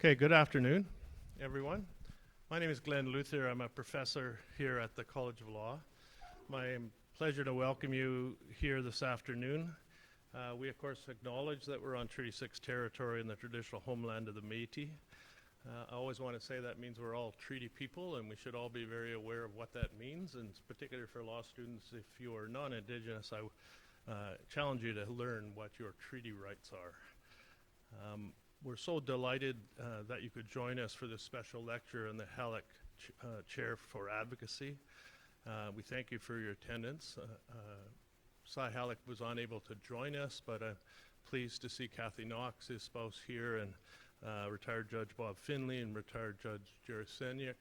Okay, good afternoon, everyone. My name is Glenn Luther. I'm a professor here at the College of Law. My pleasure to welcome you here this afternoon. We, of course, acknowledge that we're on Treaty 6 territory in the traditional homeland of the Métis. I always want to say that means we're all treaty people, and we should all be very aware of what that means, and particularly for law students, if you are non-Indigenous, I challenge you to learn what your treaty rights are. We're so delighted that you could join us for this special lecture in the Halyk Chair for Advocacy. We thank you for your attendance. Halyk was unable to join us, but I'm pleased to see Kathy Knox, his spouse, here, and retired Judge Bob Finley and retired Judge Jerry Senyuk.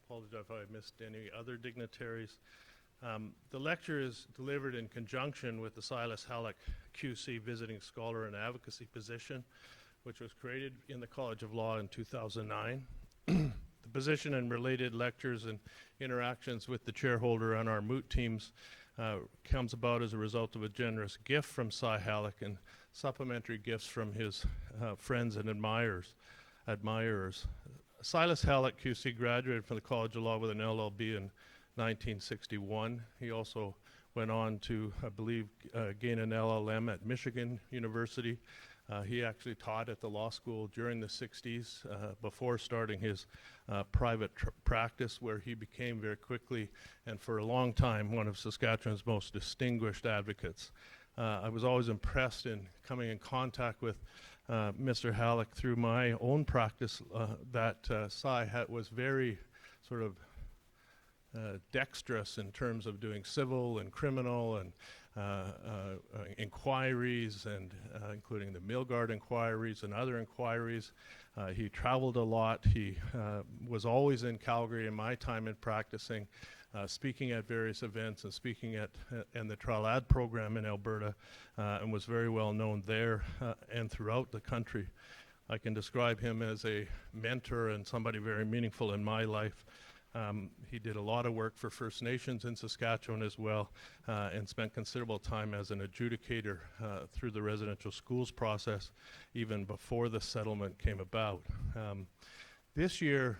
Apologize if I missed any other dignitaries. The lecture is delivered in conjunction with the Silas Halyk QC Visiting Scholar and Advocacy position, which was created in the College of Law in 2009. The position and related lectures and interactions with the chairholder and our moot teams comes about as a result of a generous gift from Halyk and supplementary gifts from his friends and admirers. Silas Halyk QC graduated from the College of Law with an LLB in 1961. He also went on to, I believe, gain an LLM at Michigan University. He actually taught at the law school during the 60s before starting his private practice, where he became very quickly and for a long time one of Saskatchewan's most distinguished advocates. I was always impressed in coming in contact with Mr. Halyk through my own practice that was very sort of dexterous in terms of doing civil and criminal and inquiries, and including the Milgard inquiries and other inquiries. He traveled a lot. He was always in Calgary in my time in practicing, speaking at various events and speaking at the Trial Ad program in Alberta, and was very well known there and throughout the country. I can describe him as a mentor and somebody very meaningful in my life. He did a lot of work for First Nations in Saskatchewan as well, and spent considerable time as an adjudicator through the residential schools process even before the settlement came about. This year,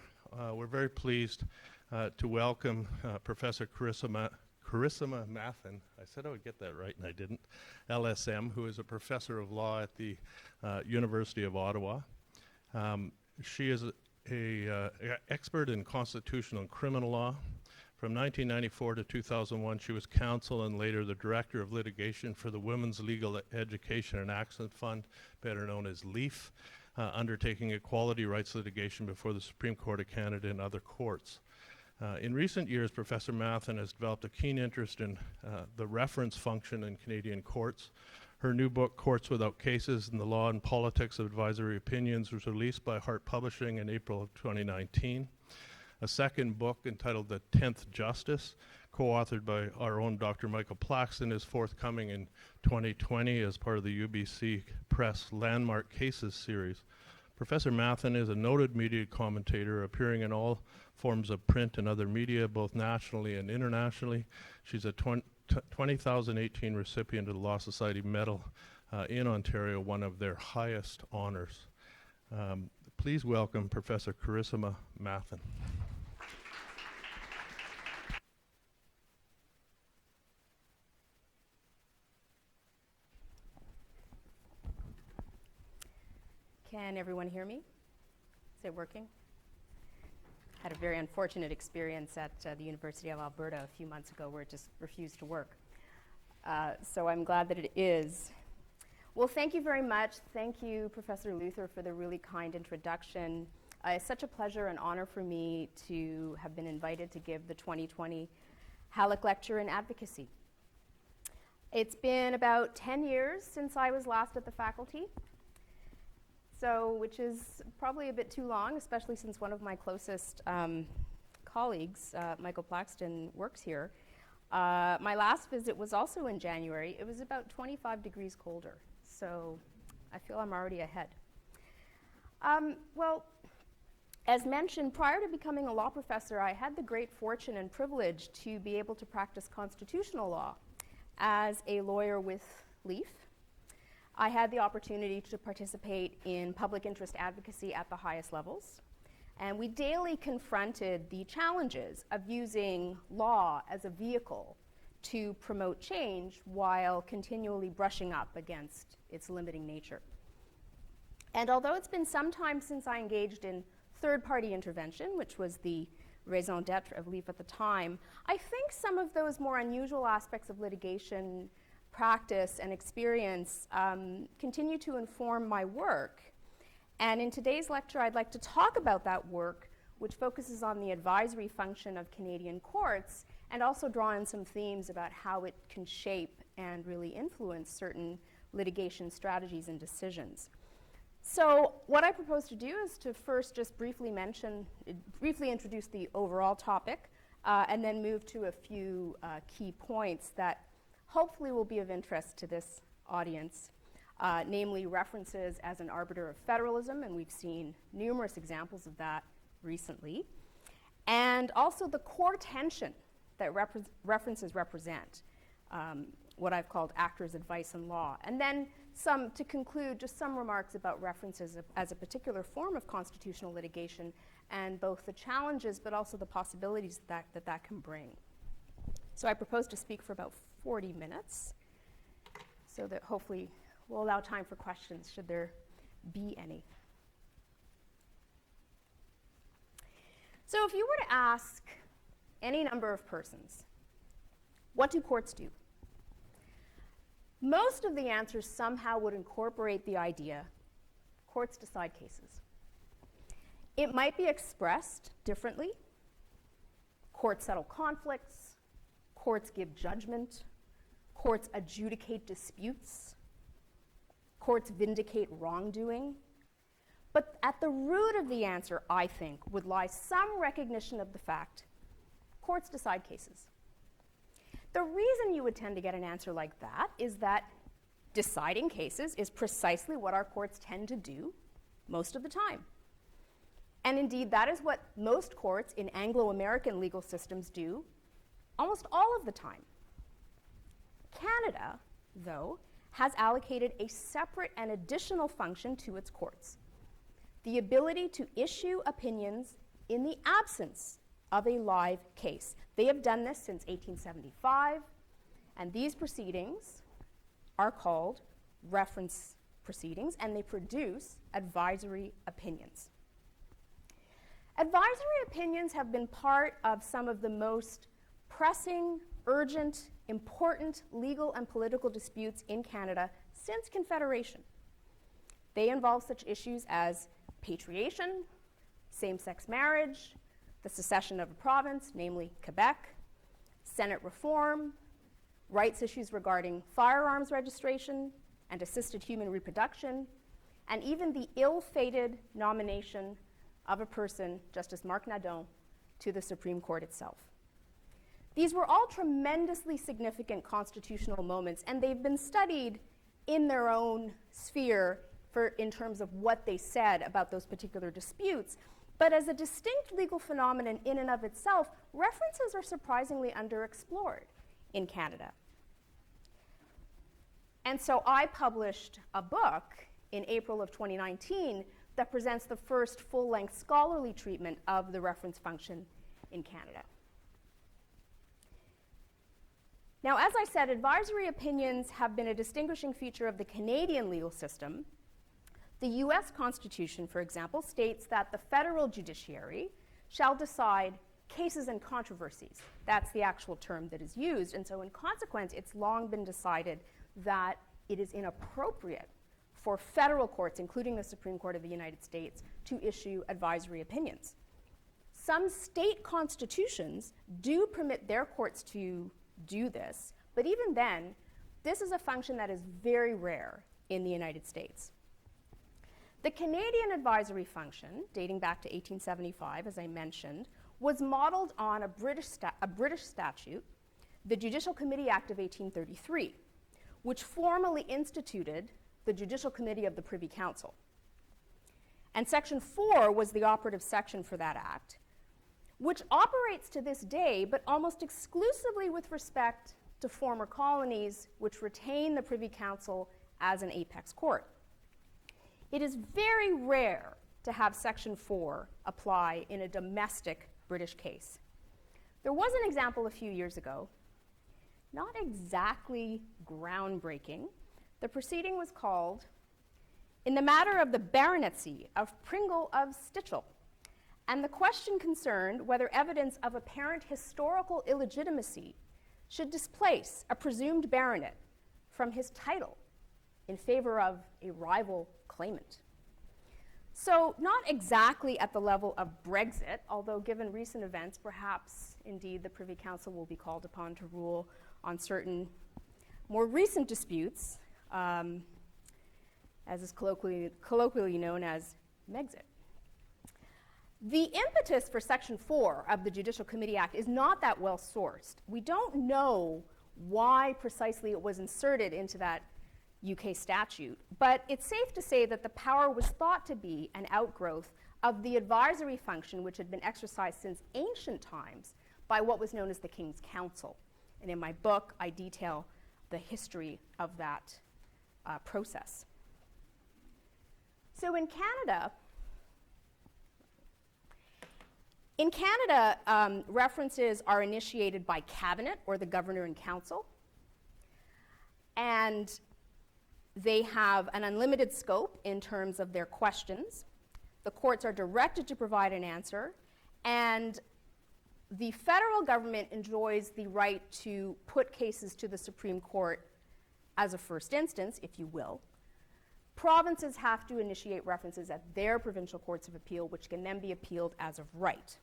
we're very pleased to welcome Professor Carrisima Mathen. I said I would get that right and I didn't. LSM, who is a professor of law at the University of Ottawa. She is an expert in constitutional and criminal law. From 1994 to 2001, she was counsel and later the director of litigation for the Women's Legal Education and Access Fund, better known as LEAF, undertaking equality rights litigation before the Supreme Court of Canada and other courts. In recent years, Professor Mathen has developed a keen interest in the reference function in Canadian courts. Her new book, Courts Without Cases and the Law and Politics of Advisory Opinions, was released by Hart Publishing in April of 2019. A second book entitled The 10th Justice, co-authored by our own Dr. Michael Plaxton, is forthcoming in 2020 as part of the UBC Press Landmark Cases series. Professor Mathen is a noted media commentator, appearing in all forms of print and other media, both nationally and internationally. She's a 2018 recipient of the Law Society Medal in Ontario, one of their highest honors. Please welcome Professor Carrisima Mathen. Can everyone hear me? Is it working? Had a very unfortunate experience at the University of Alberta a few months ago where it just refused to work. So I'm glad that it is. Well, thank you very much. Thank you, Professor Luther, for the really kind introduction. It's such a pleasure and honor for me to have been invited to give the 2020 Halyk Lecture in Advocacy. It's been about 10 years since I was last at the faculty, which is probably a bit too long, especially since one of my closest colleagues, Michael Plaxton, works here. My last visit was also in January. It was about 25 degrees colder, so I feel I'm already ahead. Well, as mentioned, prior to becoming a law professor, I had the great fortune and privilege to be able to practice constitutional law as a lawyer with LEAF. I had the opportunity to participate in public interest advocacy at the highest levels, and we daily confronted the challenges of using law as a vehicle to promote change while continually brushing up against its limiting nature. And although it's been some time since I engaged in third-party intervention, which was the raison d'etre of LEAF at the time, I think some of those more unusual aspects of litigation practice and experience continue to inform my work. And in today's lecture, I'd like to talk about that work, which focuses on the advisory function of Canadian courts, and also draw in some themes about how it can shape and really influence certain litigation strategies and decisions. So what I propose to do is to first just briefly introduce the overall topic, and then move to a few key points that hopefully will be of interest to this audience, namely references as an arbiter of federalism, and we've seen numerous examples of that recently, and also the core tension that references represent, what I've called actors' advice in law. And then to conclude, just some remarks about references as a particular form of constitutional litigation, and both the challenges but also the possibilities that can bring. So I propose to speak for about 40 minutes, so that hopefully we'll allow time for questions, should there be any. So if you were to ask any number of persons, what do courts do? Most of the answers somehow would incorporate the idea, courts decide cases. It might be expressed differently. Courts settle conflicts, courts give judgment, courts adjudicate disputes, courts vindicate wrongdoing. But at the root of the answer, I think, would lie some recognition of the fact courts decide cases. The reason you would tend to get an answer like that is that deciding cases is precisely what our courts tend to do most of the time. And indeed, that is what most courts in Anglo-American legal systems do almost all of the time. Canada, though, has allocated a separate and additional function to its courts: the ability to issue opinions in the absence of a live case. They have done this since 1875, and these proceedings are called reference proceedings, and they produce advisory opinions. Advisory opinions have been part of some of the most pressing, urgent, important legal and political disputes in Canada since Confederation. They involve such issues as patriation, same-sex marriage, the secession of a province, namely Quebec, Senate reform, rights issues regarding firearms registration and assisted human reproduction, and even the ill-fated nomination of a person, Justice Marc Nadon, to the Supreme Court itself. These were all tremendously significant constitutional moments, and they've been studied in their own sphere in terms of what they said about those particular disputes. But as a distinct legal phenomenon in and of itself, references are surprisingly underexplored in Canada. And so I published a book in April of 2019 that presents the first full-length scholarly treatment of the reference function in Canada. Now, as I said, advisory opinions have been a distinguishing feature of the Canadian legal system. The US Constitution, for example, states that the federal judiciary shall decide cases and controversies. That's the actual term that is used, and so in consequence, it's long been decided that it is inappropriate for federal courts, including the Supreme Court of the United States, to issue advisory opinions. Some state constitutions do permit their courts to do this, but even then, this is a function that is very rare in the United States. The Canadian advisory function, dating back to 1875, as I mentioned, was modeled on a British statute, the Judicial Committee Act of 1833, which formally instituted the Judicial Committee of the Privy Council. And Section 4 was the operative section for that act, which operates to this day, but almost exclusively with respect to former colonies, which retain the Privy Council as an apex court. It is very rare to have Section 4 apply in a domestic British case. There was an example a few years ago, not exactly groundbreaking. The proceeding was called in the matter of the baronetcy of Pringle of Stichel, and the question concerned whether evidence of apparent historical illegitimacy should displace a presumed baronet from his title in favor of a rival claimant. So not exactly at the level of Brexit, although given recent events, perhaps indeed the Privy Council will be called upon to rule on certain more recent disputes, as is colloquially known as Megxit. The impetus for Section 4 of the Judicial Committee Act is not that well sourced. We don't know why precisely it was inserted into that UK statute, but it's safe to say that the power was thought to be an outgrowth of the advisory function which had been exercised since ancient times by what was known as the King's Council. And in my book, I detail the history of that process. So in Canada, references are initiated by Cabinet or the Governor in Council, and they have an unlimited scope in terms of their questions. The courts are directed to provide an answer, and the federal government enjoys the right to put cases to the Supreme Court as a first instance, if you will. Provinces have to initiate references at their provincial courts of appeal, which can then be appealed as of right.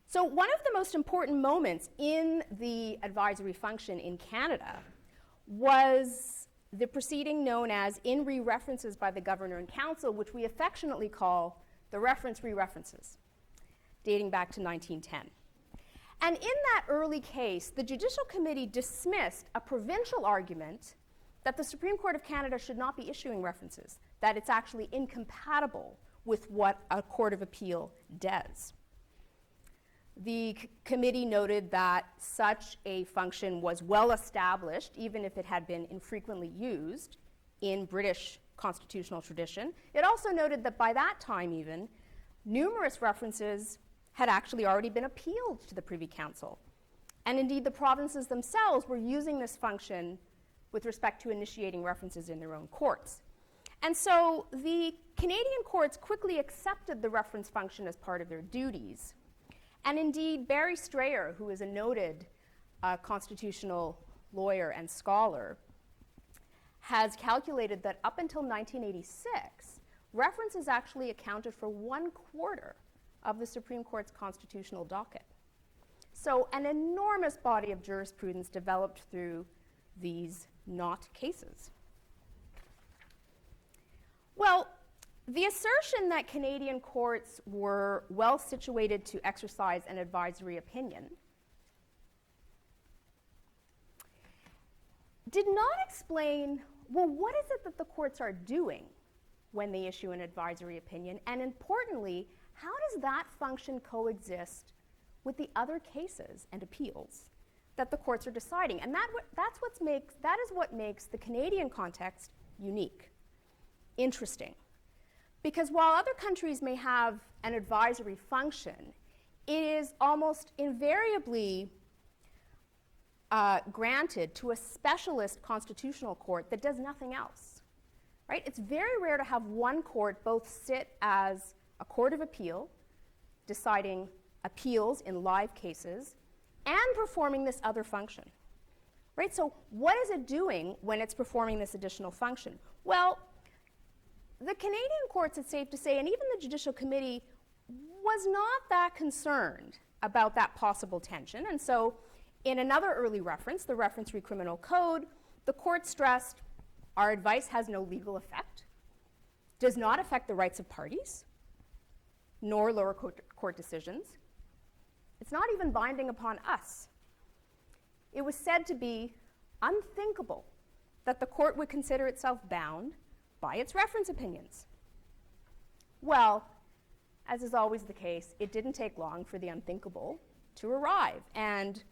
So one of the most important moments in the advisory function in Canada was the proceeding known as in re-references by the Governor and Council, which we affectionately call the reference re-references, dating back to 1910. And in that early case, the Judicial Committee dismissed a provincial argument that the Supreme Court of Canada should not be issuing references, that it's actually incompatible with what a court of appeal does. The committee noted that such a function was well established, even if it had been infrequently used in British constitutional tradition. It also noted that by that time even, numerous references had actually already been appealed to the Privy Council. And indeed, the provinces themselves were using this function with respect to initiating references in their own courts. And so the Canadian courts quickly accepted the reference function as part of their duties. And indeed, Barry Strayer, who is a noted constitutional lawyer and scholar, has calculated that up until 1986, references actually accounted for 1/4 of the Supreme Court's constitutional docket. So an enormous body of jurisprudence developed through these not cases. Well, the assertion that Canadian courts were well situated to exercise an advisory opinion did not explain, well, what is it that the courts are doing when they issue an advisory opinion? And importantly, how does that function coexist with the other cases and appeals that the courts are deciding? And that is what makes the Canadian context unique, interesting. Because while other countries may have an advisory function, it is almost invariably granted to a specialist constitutional court that does nothing else, right? It's very rare to have one court both sit as a court of appeal, deciding appeals in live cases, and performing this other function, right? So what is it doing when it's performing this additional function? Well, the Canadian courts, it's safe to say, and even the Judicial Committee, was not that concerned about that possible tension. And so in another early reference, the Reference Re Criminal Code, the court stressed our advice has no legal effect, does not affect the rights of parties, nor lower court decisions. It's not even binding upon us. It was said to be unthinkable that the court would consider itself bound by its reference opinions. Well, as is always the case, it didn't take long for the unthinkable to arrive. And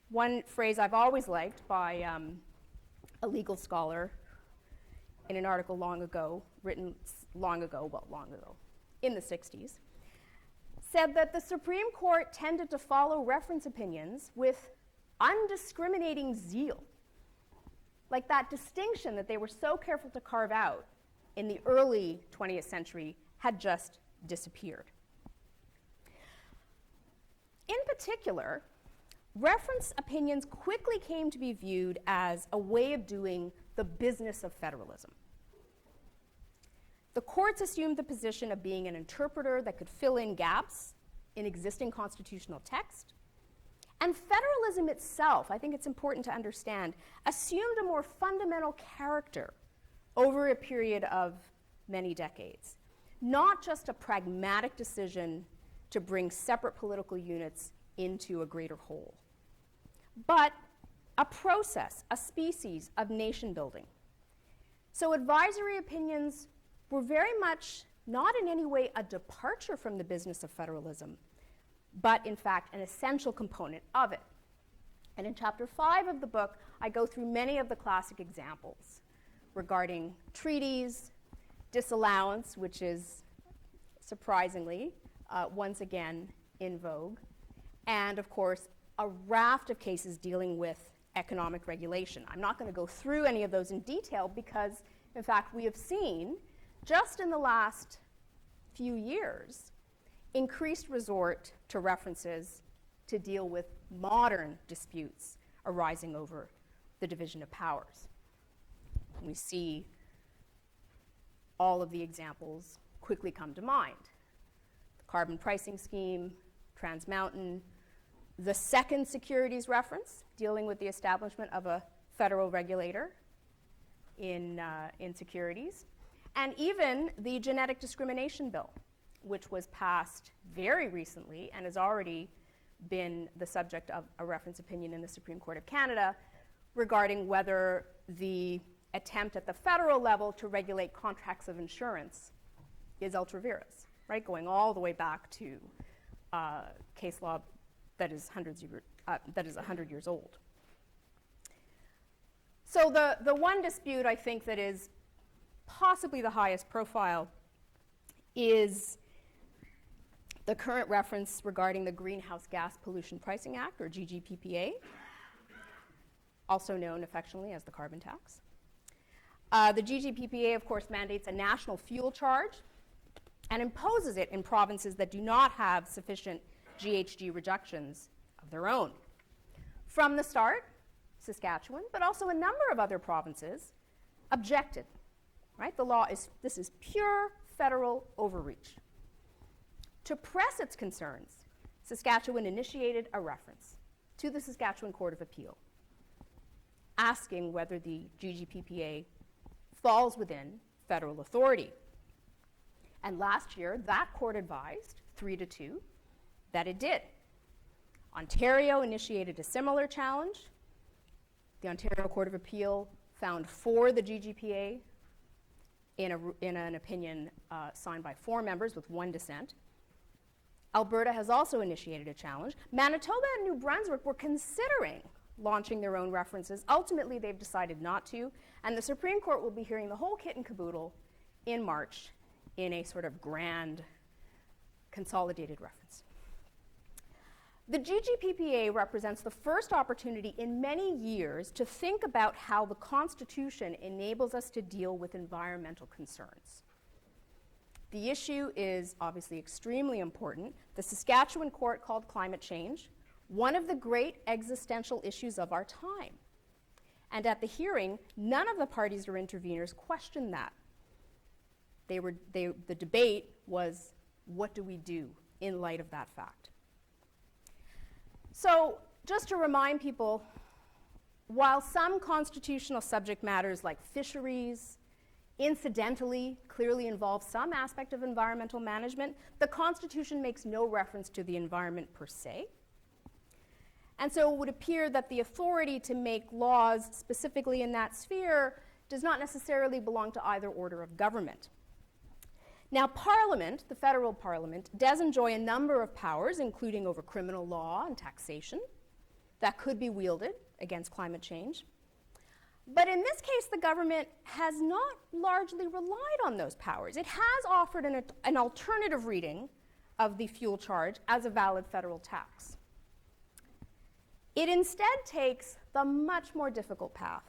one phrase I've always liked by a legal scholar, in an article written long ago, in the 60s, said that the Supreme Court tended to follow reference opinions with undiscriminating zeal. Like that distinction that they were so careful to carve out in the early 20th century had just disappeared. In particular, reference opinions quickly came to be viewed as a way of doing the business of federalism. The courts assumed the position of being an interpreter that could fill in gaps in existing constitutional text. And federalism itself, I think it's important to understand, assumed a more fundamental character over a period of many decades. Not just a pragmatic decision to bring separate political units into a greater whole, but a process, a species of nation building. So advisory opinions were very much not in any way a departure from the business of federalism, but in fact an essential component of it. And in chapter 5 of the book, I go through many of the classic examples regarding treaties, disallowance, which is surprisingly once again in vogue, and of course a raft of cases dealing with economic regulation. I'm not going to go through any of those in detail because, in fact, we have seen just in the last few years increased resort to references to deal with modern disputes arising over the division of powers. We see all of the examples quickly come to mind. The carbon pricing scheme, Trans Mountain, the second securities reference dealing with the establishment of a federal regulator in securities, and even the genetic discrimination bill, which was passed very recently and has already been the subject of a reference opinion in the Supreme Court of Canada regarding whether the attempt at the federal level to regulate contracts of insurance is ultra vires, right? Going all the way back to case law that is 100 years old. So the one dispute I think that is possibly the highest profile is the current reference regarding the Greenhouse Gas Pollution Pricing Act, or GGPPA, also known affectionately as the carbon tax. The GGPPA, of course, mandates a national fuel charge and imposes it in provinces that do not have sufficient GHG reductions of their own. From the start, Saskatchewan, but also a number of other provinces, objected. Right? This is pure federal overreach. To press its concerns, Saskatchewan initiated a reference to the Saskatchewan Court of Appeal, asking whether the GGPPA falls within federal authority. And last year, that court advised, 3-2, that it did. Ontario initiated a similar challenge. The Ontario Court of Appeal found for the GGPA in an opinion signed by 4 members with 1 dissent. Alberta has also initiated a challenge. Manitoba and New Brunswick were considering launching their own references. Ultimately, they've decided not to, and the Supreme Court will be hearing the whole kit and caboodle in March in a sort of grand consolidated reference. The GGPPA represents the first opportunity in many years to think about how the Constitution enables us to deal with environmental concerns. The issue is obviously extremely important. The Saskatchewan court called climate change one of the great existential issues of our time. And at the hearing, none of the parties or interveners questioned that. The debate was, what do we do in light of that fact? So, just to remind people, while some constitutional subject matters like fisheries, incidentally, clearly involve some aspect of environmental management, the Constitution makes no reference to the environment per se. And so it would appear that the authority to make laws specifically in that sphere does not necessarily belong to either order of government. Now, Parliament, the federal Parliament, does enjoy a number of powers, including over criminal law and taxation, that could be wielded against climate change. But in this case, the government has not largely relied on those powers. It has offered an alternative reading of the fuel charge as a valid federal tax. It instead takes the much more difficult path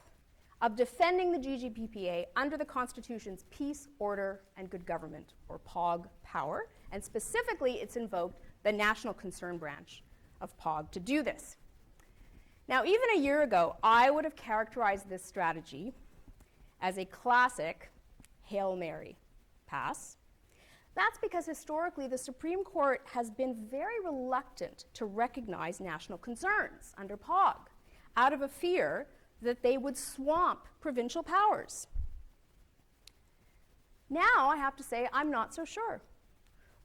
of defending the GGPPA under the Constitution's peace, order, and good government, or POG, power, and specifically it's invoked the National Concern Branch of POG to do this. Now, even a year ago, I would have characterized this strategy as a classic Hail Mary pass. That's because historically the Supreme Court has been very reluctant to recognize national concerns under POG out of a fear that they would swamp provincial powers. Now, I have to say, I'm not so sure.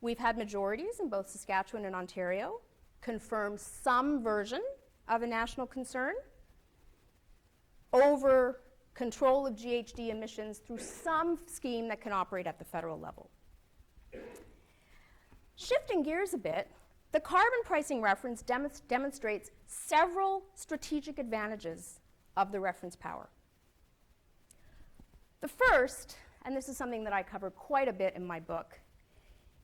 We've had majorities in both Saskatchewan and Ontario confirm some version of a national concern over control of GHG emissions through some scheme that can operate at the federal level. Shifting gears a bit, the carbon pricing reference demonstrates several strategic advantages of the reference power. The first, and this is something that I cover quite a bit in my book,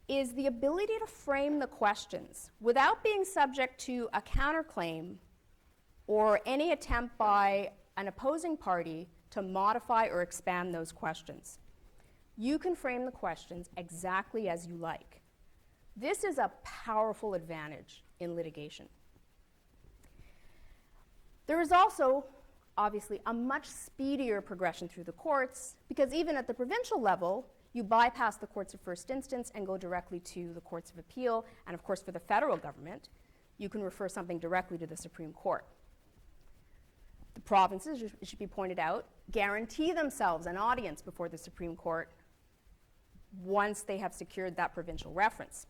is the ability to frame the questions without being subject to a counterclaim or any attempt by an opposing party to modify or expand those questions. You can frame the questions exactly as you like. This is a powerful advantage in litigation. There is also, obviously, a much speedier progression through the courts, because even at the provincial level, you bypass the courts of first instance and go directly to the courts of appeal, and of course for the federal government, you can refer something directly to the Supreme Court. The provinces, it should be pointed out, guarantee themselves an audience before the Supreme Court once they have secured that provincial reference.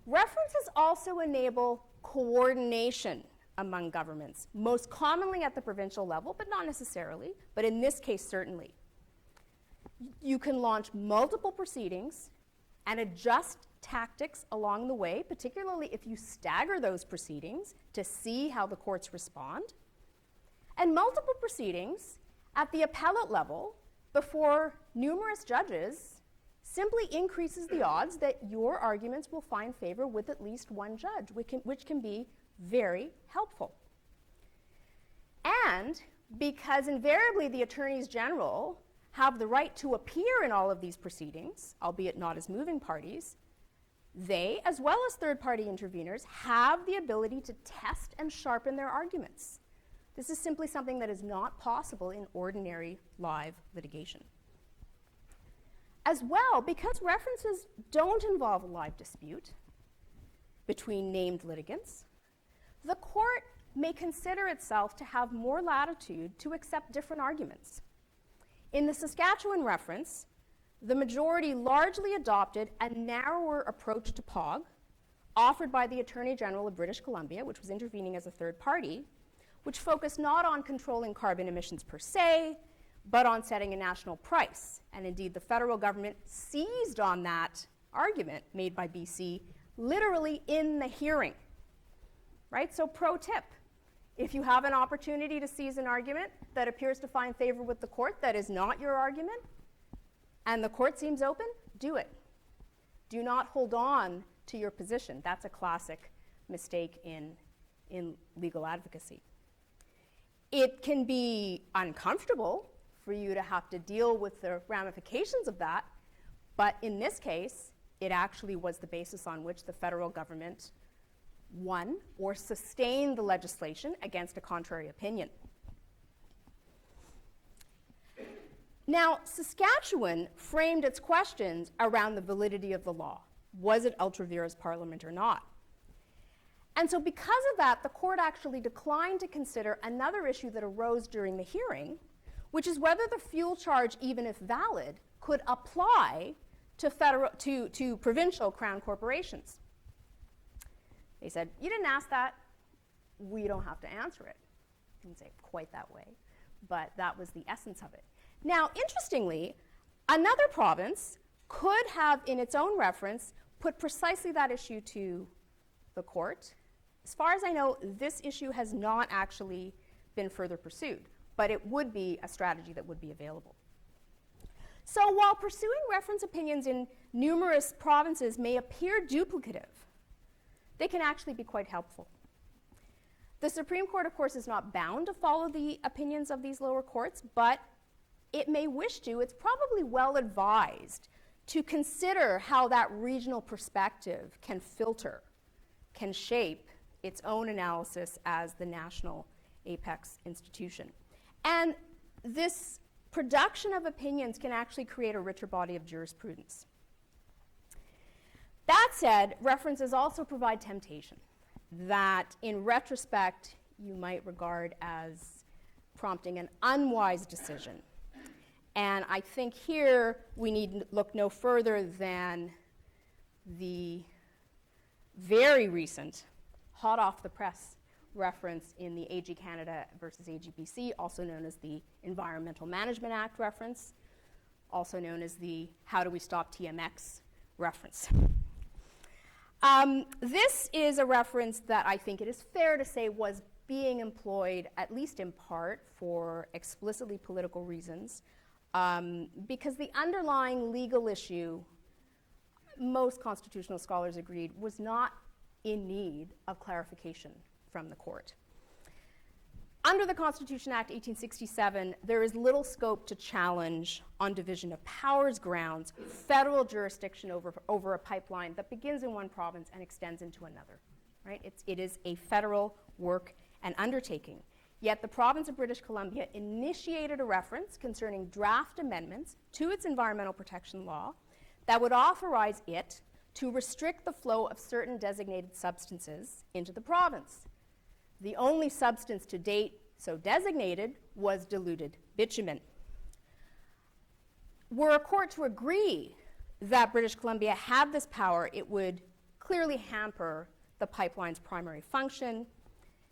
References also enable coordination among governments, most commonly at the provincial level, but not necessarily, but in this case, certainly. You can launch multiple proceedings and adjust tactics along the way, particularly if you stagger those proceedings to see how the courts respond. And multiple proceedings at the appellate level before numerous judges simply increases the odds that your arguments will find favor with at least one judge, which can be very helpful. And because invariably the attorneys general have the right to appear in all of these proceedings, albeit not as moving parties, they, as well as third-party interveners, have the ability to test and sharpen their arguments. This is simply something that is not possible in ordinary live litigation. As well, because references don't involve a live dispute between named litigants, the court may consider itself to have more latitude to accept different arguments. In the Saskatchewan reference, the majority largely adopted a narrower approach to POG offered by the Attorney General of British Columbia, which was intervening as a third party, which focused not on controlling carbon emissions per se, but on setting a national price. And indeed, the federal government seized on that argument made by BC literally in the hearing, right? So pro tip, if you have an opportunity to seize an argument that appears to find favor with the court that is not your argument, and the court seems open, do it. Do not hold on to your position. That's a classic mistake in legal advocacy. It can be uncomfortable for you to have to deal with the ramifications of that, but in this case, it actually was the basis on which the federal government won or sustained the legislation against a contrary opinion. Now, Saskatchewan framed its questions around the validity of the law. Was it ultra vires parliament or not? And so because of that, the court actually declined to consider another issue that arose during the hearing, which is whether the fuel charge, even if valid, could apply to provincial crown corporations. They said, you didn't ask that, we don't have to answer it. Didn't say it quite that way, but that was the essence of it. Now, interestingly, another province could have, in its own reference, put precisely that issue to the court. As far as I know, this issue has not actually been further pursued. but it would be a strategy that would be available. So while pursuing reference opinions in numerous provinces may appear duplicative, they can actually be quite helpful. The Supreme Court, of course, is not bound to follow the opinions of these lower courts, but it may wish to. It's probably well advised to consider how that regional perspective can filter, can shape its own analysis as the national apex institution. And this production of opinions can actually create a richer body of jurisprudence. That said, references also provide temptation that, in retrospect, you might regard as prompting an unwise decision. And I think here we need look no further than the very recent, hot off the press reference in the AG Canada versus AGBC, also known as the Environmental Management Act reference, also known as the How Do We Stop TMX reference. This is a reference that I think it is fair to say was being employed, at least in part, for explicitly political reasons, because the underlying legal issue, most constitutional scholars agreed, was not in need of clarification from the court. Under the Constitution Act 1867, there is little scope to challenge, on division of powers grounds, federal jurisdiction over a pipeline that begins in one province and extends into another. Right? It is a federal work and undertaking. Yet the province of British Columbia initiated a reference concerning draft amendments to its environmental protection law that would authorize it to restrict the flow of certain designated substances into the province. The only substance to date so designated was diluted bitumen. Were a court to agree that British Columbia had this power, it would clearly hamper the pipeline's primary function.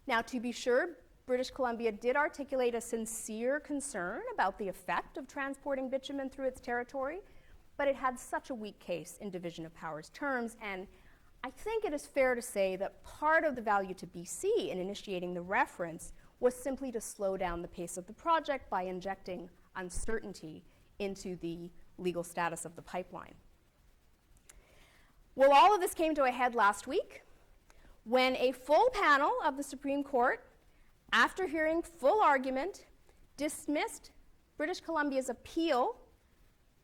Now, to be sure, British Columbia did articulate a sincere concern about the effect of transporting bitumen through its territory, but it had such a weak case in division of powers terms, and I think it is fair to say that part of the value to BC in initiating the reference was simply to slow down the pace of the project by injecting uncertainty into the legal status of the pipeline. Well, all of this came to a head last week when a full panel of the Supreme Court, after hearing full argument, dismissed British Columbia's appeal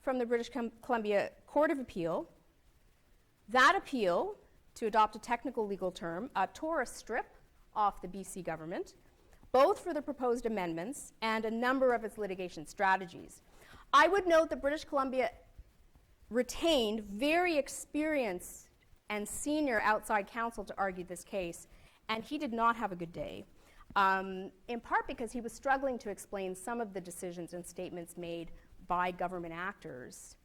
from the British Columbia Court of Appeal. That appeal, to adopt a technical legal term, tore a strip off the BC government, both for the proposed amendments and a number of its litigation strategies. I would note that British Columbia retained very experienced and senior outside counsel to argue this case, and he did not have a good day, in part because he was struggling to explain some of the decisions and statements made by government actors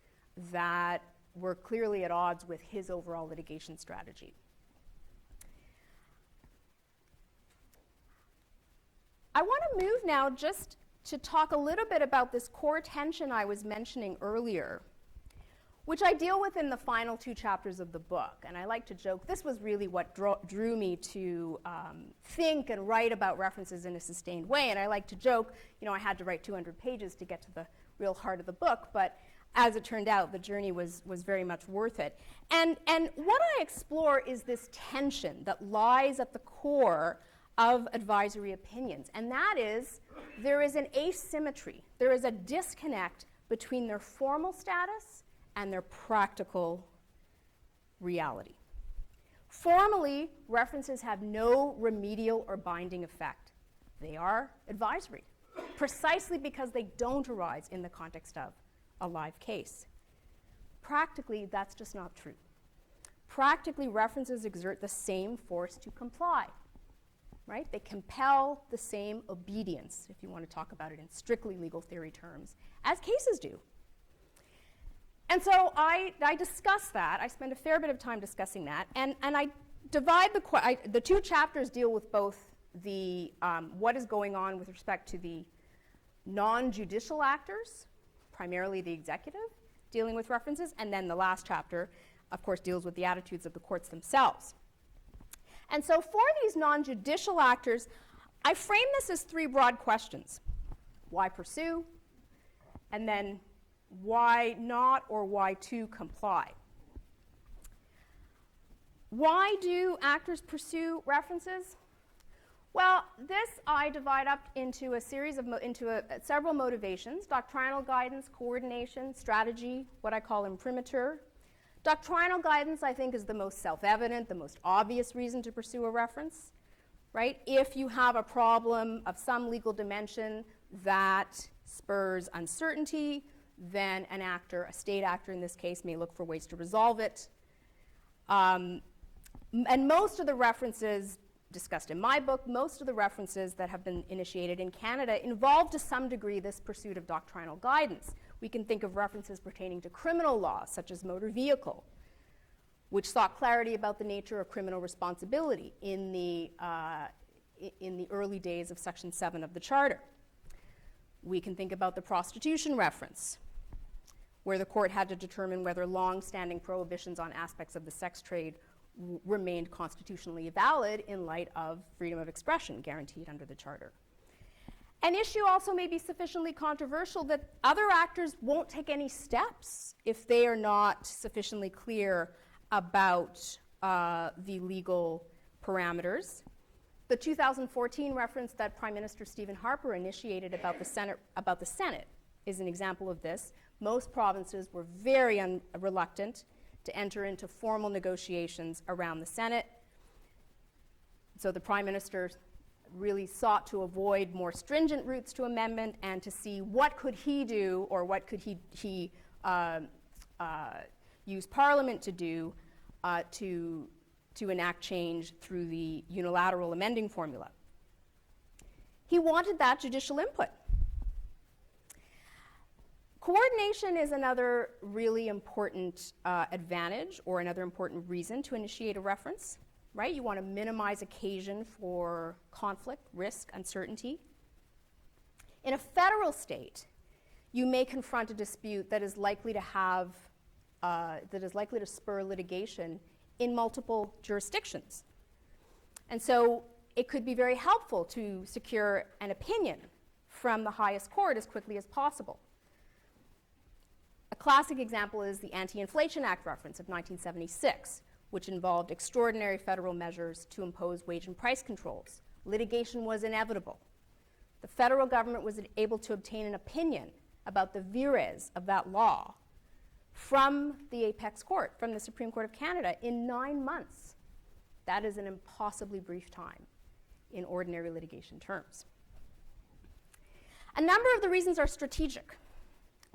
that were clearly at odds with his overall litigation strategy. I want to move now just to talk a little bit about this core tension I was mentioning earlier, which I deal with in the final two chapters of the book. And I like to joke, this was really what drew me to think and write about references in a sustained way. And I like to joke, I had to write 200 pages to get to the real heart of the book, but as it turned out, the journey was very much worth it. And what I explore is this tension that lies at the core of advisory opinions. And that is, there is an asymmetry. There is a disconnect between their formal status and their practical reality. Formally, references have no remedial or binding effect. They are advisory, precisely because they don't arise in the context of a live case. Practically, that's just not true. Practically, references exert the same force to comply, right? They compel the same obedience, if you want to talk about it in strictly legal theory terms, as cases do. And so I discuss that. I spend a fair bit of time discussing that, and I divide the two chapters deal with both the what is going on with respect to the non-judicial actors, primarily the executive, dealing with references, and then the last chapter, of course, deals with the attitudes of the courts themselves. And so for these non-judicial actors, I frame this as three broad questions. why pursue, and then why not or why to comply. Why do actors pursue references? Well, this I divide up into a series of several motivations: doctrinal guidance, coordination, strategy, what I call imprimatur. Doctrinal guidance, I think, is the most self-evident, the most obvious reason to pursue a reference, right? If you have a problem of some legal dimension that spurs uncertainty, then an actor, a state actor in this case, may look for ways to resolve it. And most of the references discussed in my book, most of the references that have been initiated in Canada involve to some degree this pursuit of doctrinal guidance. We can think of references pertaining to criminal law, such as motor vehicle, which sought clarity about the nature of criminal responsibility in the early days of Section 7 of the Charter. We can think about the prostitution reference, where the court had to determine whether long-standing prohibitions on aspects of the sex trade remained constitutionally valid in light of freedom of expression guaranteed under the Charter. An issue also may be sufficiently controversial that other actors won't take any steps if they are not sufficiently clear about the legal parameters. The 2014 reference that Prime Minister Stephen Harper initiated about the Senate is an example of this. Most provinces were very reluctant to enter into formal negotiations around the Senate. So the Prime Minister really sought to avoid more stringent routes to amendment and to see what could he do, or what could he use Parliament to do to enact change through the unilateral amending formula. He wanted that judicial input. Coordination is another really important advantage, or another important reason to initiate a reference, right? You want to minimize occasion for conflict, risk, uncertainty. In a federal state, you may confront a dispute that is likely to spur litigation in multiple jurisdictions. And so it could be very helpful to secure an opinion from the highest court as quickly as possible. A classic example is the Anti-Inflation Act reference of 1976, which involved extraordinary federal measures to impose wage and price controls. Litigation was inevitable. The federal government was able to obtain an opinion about the vires of that law from the apex court, from the Supreme Court of Canada, in 9 months. That is an impossibly brief time in ordinary litigation terms. A number of the reasons are strategic.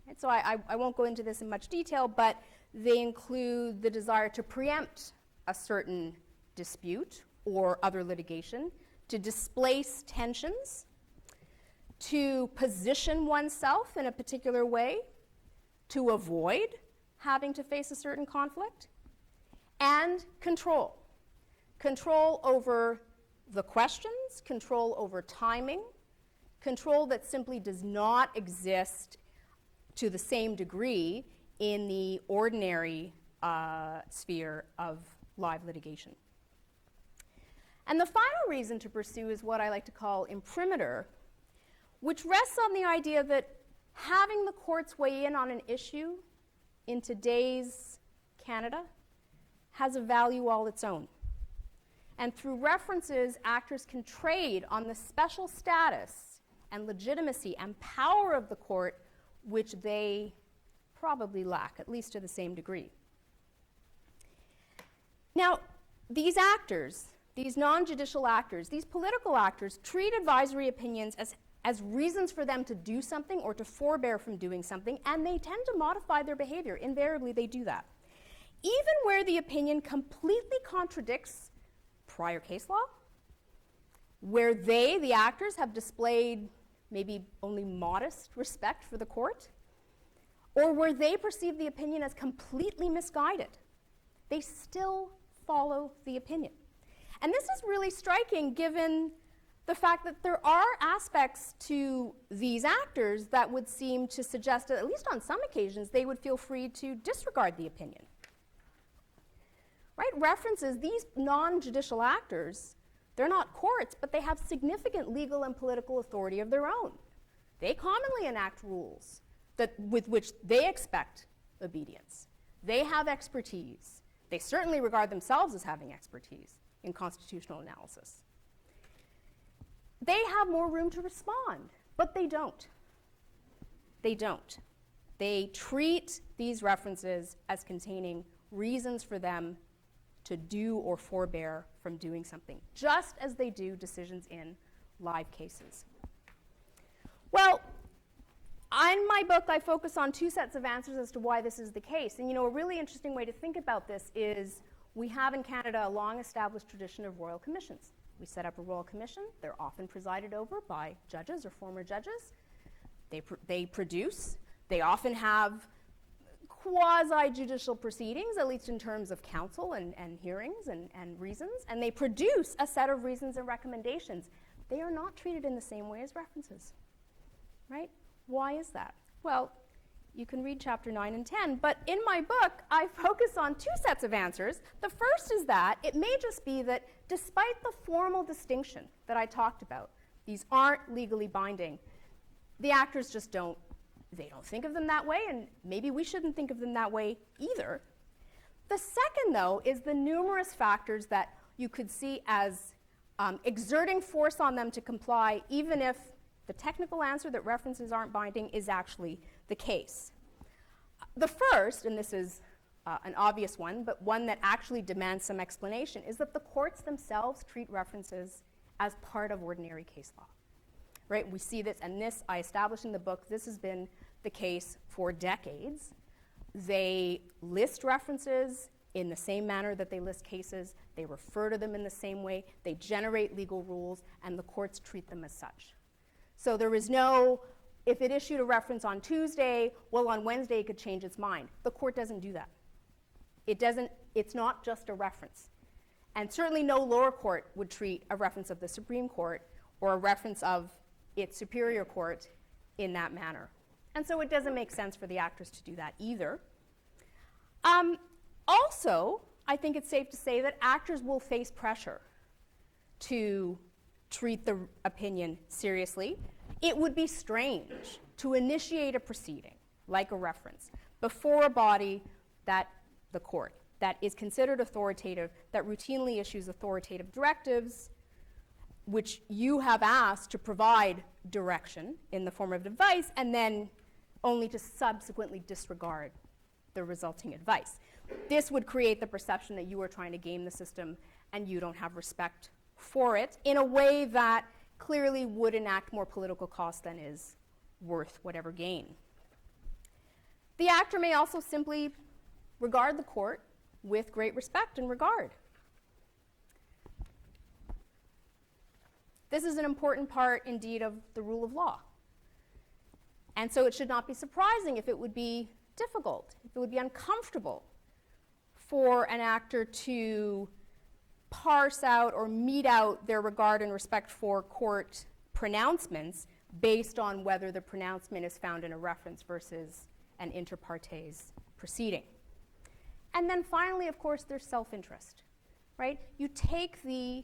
And so I won't go into this in much detail, but they include the desire to preempt a certain dispute or other litigation, to displace tensions, to position oneself in a particular way, to avoid having to face a certain conflict, and control. Control over the questions, control over timing, control that simply does not exist to the same degree in the ordinary sphere of live litigation. And the final reason to pursue is what I like to call imprimatur, which rests on the idea that having the courts weigh in on an issue in today's Canada has a value all its own. And through references, actors can trade on the special status and legitimacy and power of the court, which they probably lack, at least to the same degree. Now, these actors, these non-judicial actors, these political actors, treat advisory opinions as reasons for them to do something or to forbear from doing something, and they tend to modify their behavior. Invariably, they do that. Even where the opinion completely contradicts prior case law, where they, the actors, have displayed maybe only modest respect for the court, or where they perceive the opinion as completely misguided, they still follow the opinion. And this is really striking given the fact that there are aspects to these actors that would seem to suggest that, at least on some occasions, they would feel free to disregard the opinion. Right? References, these non-judicial actors, they're not courts, but they have significant legal and political authority of their own. They commonly enact rules with which they expect obedience. They have expertise. They certainly regard themselves as having expertise in constitutional analysis. They have more room to respond, but they don't. They don't. They treat these references as containing reasons for them to do or forbear from doing something, just as they do decisions in live cases. Well, in my book, I focus on two sets of answers as to why this is the case. And a really interesting way to think about this is we have in Canada a long-established tradition of royal commissions. We set up a royal commission. They're often presided over by judges or former judges. They produce. They often have quasi-judicial proceedings, at least in terms of counsel and hearings and reasons. And they produce a set of reasons and recommendations. They are not treated in the same way as references, right? Why is that? Well, you can read chapter 9 and 10, but in my book, I focus on two sets of answers. The first is that it may just be that despite the formal distinction that I talked about, these aren't legally binding, the actors just don't think of them that way, and maybe we shouldn't think of them that way either. The second, though, is the numerous factors that you could see as exerting force on them to comply, even if the technical answer that references aren't binding is actually the case. The first, and this is an obvious one, but one that actually demands some explanation, is that the courts themselves treat references as part of ordinary case law. Right? We see this, and this I established in the book. This has been the case for decades. They list references in the same manner that they list cases. They refer to them in the same way. They generate legal rules, and the courts treat them as such. So there is no, if it issued a reference on Tuesday, well, on Wednesday it could change its mind. The court doesn't do that. It's not just a reference. And certainly no lower court would treat a reference of the Supreme Court or a reference of its superior court in that manner. And so it doesn't make sense for the actors to do that either. Also, I think it's safe to say that actors will face pressure to treat the opinion seriously. It would be strange to initiate a proceeding, like a reference, before a body the court, that is considered authoritative, that routinely issues authoritative directives, which you have asked to provide direction in the form of advice, and then only to subsequently disregard the resulting advice. This would create the perception that you are trying to game the system and you don't have respect for it in a way that clearly would enact more political cost than is worth whatever gain. The actor may also simply regard the court with great respect and regard. This is an important part, indeed, of the rule of law. And so it should not be surprising if it would be difficult, if it would be uncomfortable for an actor to parse out or mete out their regard and respect for court pronouncements based on whether the pronouncement is found in a reference versus an inter partes proceeding. And then finally, of course, there's self-interest, right? You take the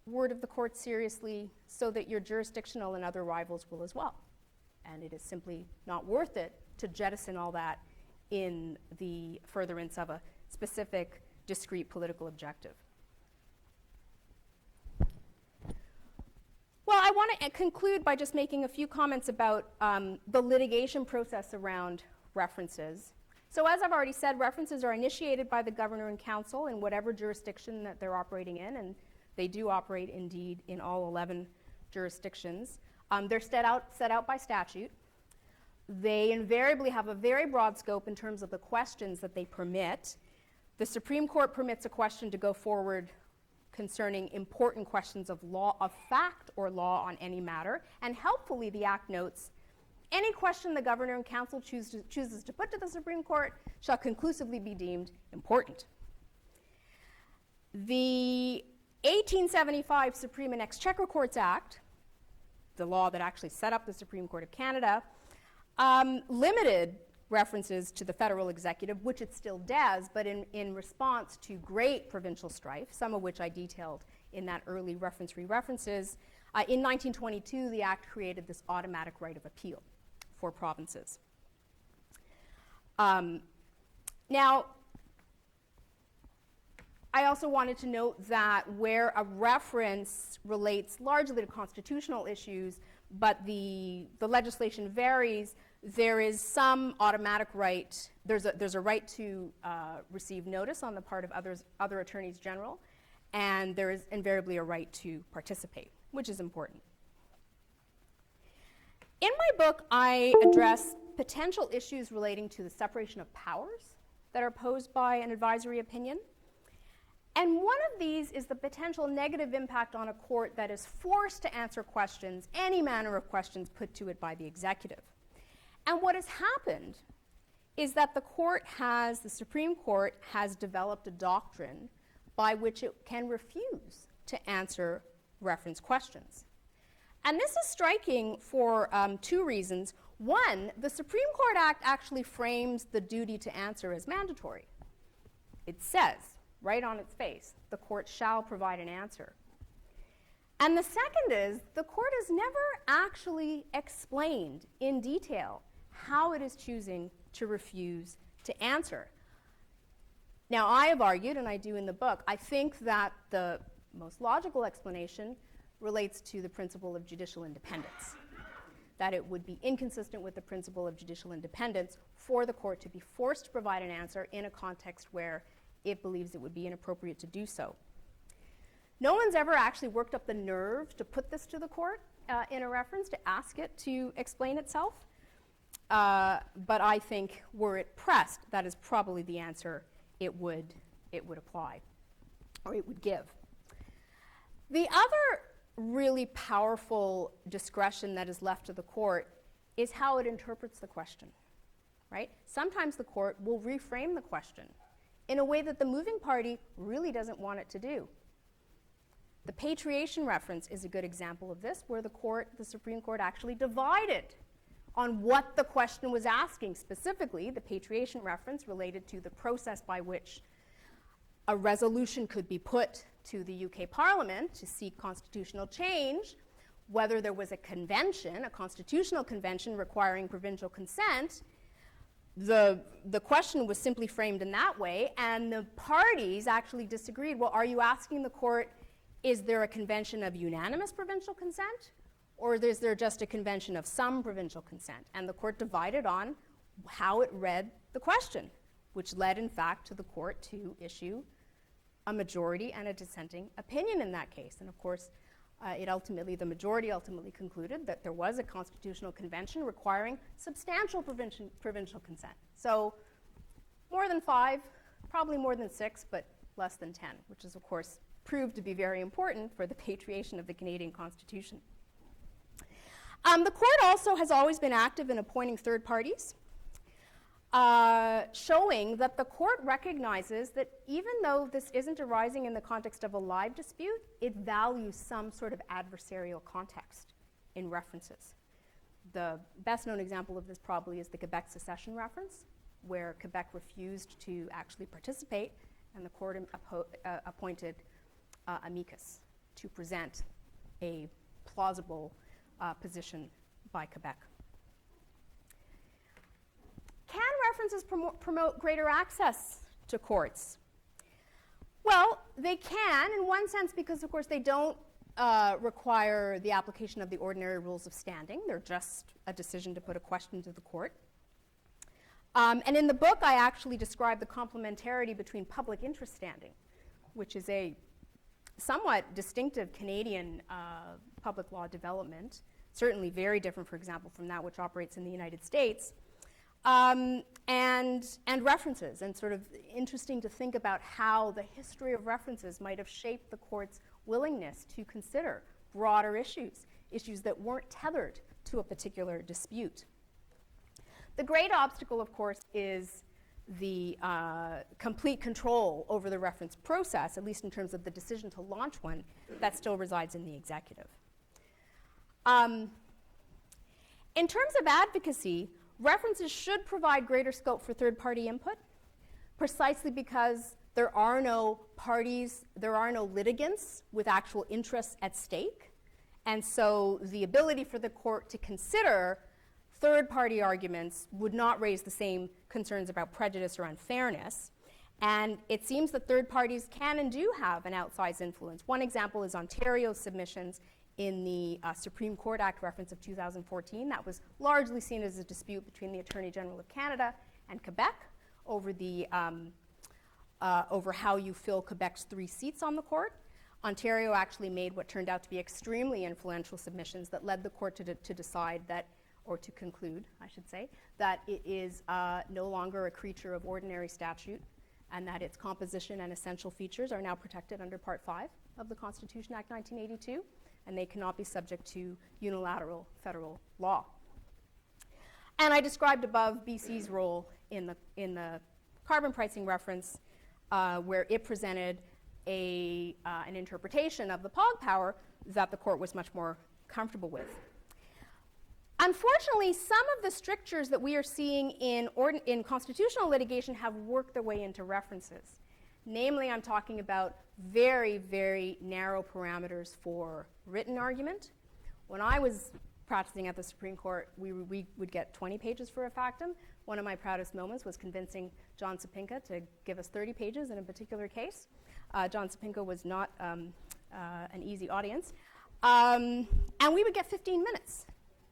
word of the court seriously so that your jurisdictional and other rivals will as well. And it is simply not worth it to jettison all that in the furtherance of a specific, discrete political objective. Well, I want to conclude by just making a few comments about the litigation process around references. So as I've already said, references are initiated by the governor and council in whatever jurisdiction that they're operating in, and they do operate indeed in all 11 jurisdictions. They're set out by statute. They invariably have a very broad scope in terms of the questions that they permit. The Supreme Court permits a question to go forward concerning important questions of law, of fact or law on any matter, and helpfully the Act notes, any question the governor and council chooses to put to the Supreme Court shall conclusively be deemed important. The 1875 Supreme and Exchequer Courts Act, the law that actually set up the Supreme Court of Canada, limited references to the federal executive, which it still does, but in response to great provincial strife, some of which I detailed in that early reference-free references, In 1922, the Act created this automatic right of appeal for provinces. Now, I also wanted to note that where a reference relates largely to constitutional issues, but the legislation varies, there is some automatic right. There's a right to receive notice on the part of other attorneys general, and there is invariably a right to participate, which is important. In my book, I address potential issues relating to the separation of powers that are posed by an advisory opinion. And one of these is the potential negative impact on a court that is forced to answer questions, any manner of questions put to it by the executive. And what has happened is that the Supreme Court has developed a doctrine by which it can refuse to answer reference questions. And this is striking for two reasons. One, the Supreme Court Act actually frames the duty to answer as mandatory. It says, right on its face, the court shall provide an answer. And the second is, the court has never actually explained in detail how it is choosing to refuse to answer. Now, I have argued, and I do in the book, I think that the most logical explanation relates to the principle of judicial independence, that it would be inconsistent with the principle of judicial independence for the court to be forced to provide an answer in a context where it believes it would be inappropriate to do so. No one's ever actually worked up the nerve to put this to the court in a reference, to ask it to explain itself. But I think were it pressed, that is probably the answer it would apply, or it would give. The other really powerful discretion that is left to the court is how it interprets the question, right? Sometimes the court will reframe the question in a way that the moving party really doesn't want it to do. The patriation reference is a good example of this, where the Supreme Court actually divided on what the question was asking. Specifically, the patriation reference related to the process by which a resolution could be put to the UK Parliament to seek constitutional change, whether there was a convention, a constitutional convention requiring provincial consent. The question was simply framed in that way, and the parties actually disagreed. Well, are you asking the court, is there a convention of unanimous provincial consent, or is there just a convention of some provincial consent? And the court divided on how it read the question, which led, in fact, to the court to issue a majority and a dissenting opinion in that case. And of course, the majority ultimately concluded that there was a constitutional convention requiring substantial provincial consent. So more than 5, probably more than 6, but less than 10, which is, of course, proved to be very important for the patriation of the Canadian Constitution. The court also has always been active in appointing third parties, showing that the court recognizes that even though this isn't arising in the context of a live dispute, it values some sort of adversarial context in references. The best known example of this probably is the Quebec secession reference, where Quebec refused to actually participate, and the court appointed amicus to present a plausible position by Quebec. Can references promote greater access to courts? Well, they can in one sense because, of course, they don't require the application of the ordinary rules of standing. They're just a decision to put a question to the court. And in the book, I actually describe the complementarity between public interest standing, which is a somewhat distinctive Canadian public law development, certainly very different, for example, from that which operates in the United States, and references, and sort of interesting to think about how the history of references might have shaped the court's willingness to consider broader issues that weren't tethered to a particular dispute. The great obstacle, of course, is the complete control over the reference process, at least in terms of the decision to launch one, that still resides in the executive. In terms of advocacy, references should provide greater scope for third-party input, precisely because there are no parties, there are no litigants with actual interests at stake, And so the ability for the court to consider third-party arguments would not raise the same concerns about prejudice or unfairness. And it seems that third parties can and do have an outsized influence. One example is Ontario's submissions in the Supreme Court Act reference of 2014. That was largely seen as a dispute between the Attorney General of Canada and Quebec over over how you fill Quebec's 3 seats on the court. Ontario actually made what turned out to be extremely influential submissions that led the court to decide that, or to conclude, I should say, that it is no longer a creature of ordinary statute, and that its composition and essential features are now protected under Part 5 of the Constitution Act 1982, and they cannot be subject to unilateral federal law. And I described above BC's role in the carbon pricing reference, where it presented an interpretation of the POG power that the court was much more comfortable with. Unfortunately, some of the strictures that we are seeing in constitutional litigation have worked their way into references. Namely, I'm talking about very, very narrow parameters for written argument. When I was practicing at the Supreme Court, we would get 20 pages for a factum. One of my proudest moments was convincing John Sapinka to give us 30 pages in a particular case. John Sapinka was not an easy audience. And we would get 15 minutes.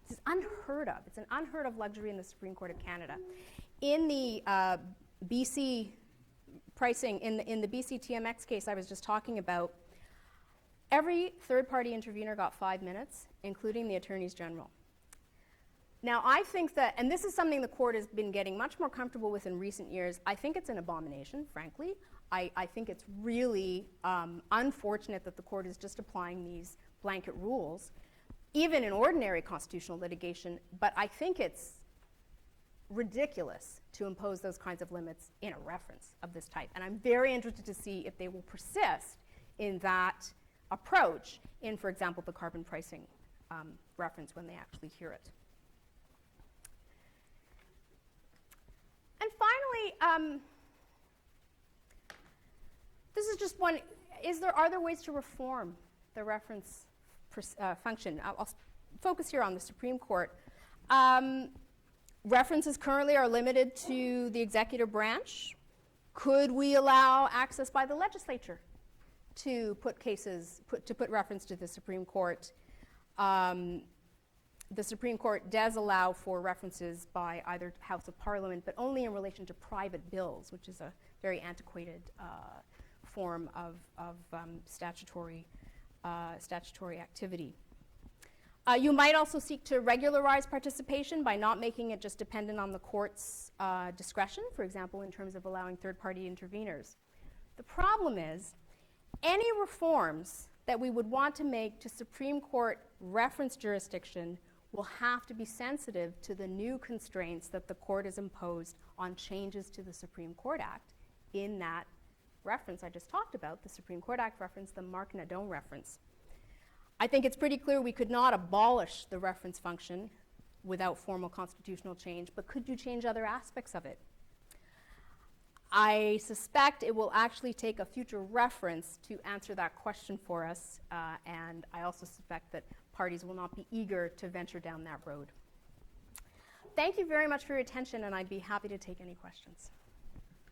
This is unheard of. It's an unheard of luxury in the Supreme Court of Canada. In the BC pricing, in the BC TMX case I was just talking about, every third-party intervener got 5 minutes, including the attorneys general. Now, I think that, and this is something the court has been getting much more comfortable with in recent years, I think it's an abomination, frankly. I think it's really unfortunate that the court is just applying these blanket rules, even in ordinary constitutional litigation, but I think it's ridiculous to impose those kinds of limits in a reference of this type. And I'm very interested to see if they will persist in that approach in, for example, the carbon pricing reference when they actually hear it. And finally, this is just one, are there ways to reform the reference function? I'll focus here on the Supreme Court. References currently are limited to the executive branch. Could we allow access by the legislature to put reference to the Supreme Court? The Supreme Court does allow for references by either House of Parliament, but only in relation to private bills, which is a very antiquated form of statutory activity. You might also seek to regularize participation by not making it just dependent on the court's discretion, for example, in terms of allowing third-party interveners. The problem is, any reforms that we would want to make to Supreme Court reference jurisdiction will have to be sensitive to the new constraints that the court has imposed on changes to the Supreme Court Act in that reference I just talked about, the Supreme Court Act reference, the Marc Nadon reference. I think it's pretty clear we could not abolish the reference function without formal constitutional change, but could you change other aspects of it? I suspect it will actually take a future reference to answer that question for us, and I also suspect that parties will not be eager to venture down that road. Thank you very much for your attention, and I'd be happy to take any questions.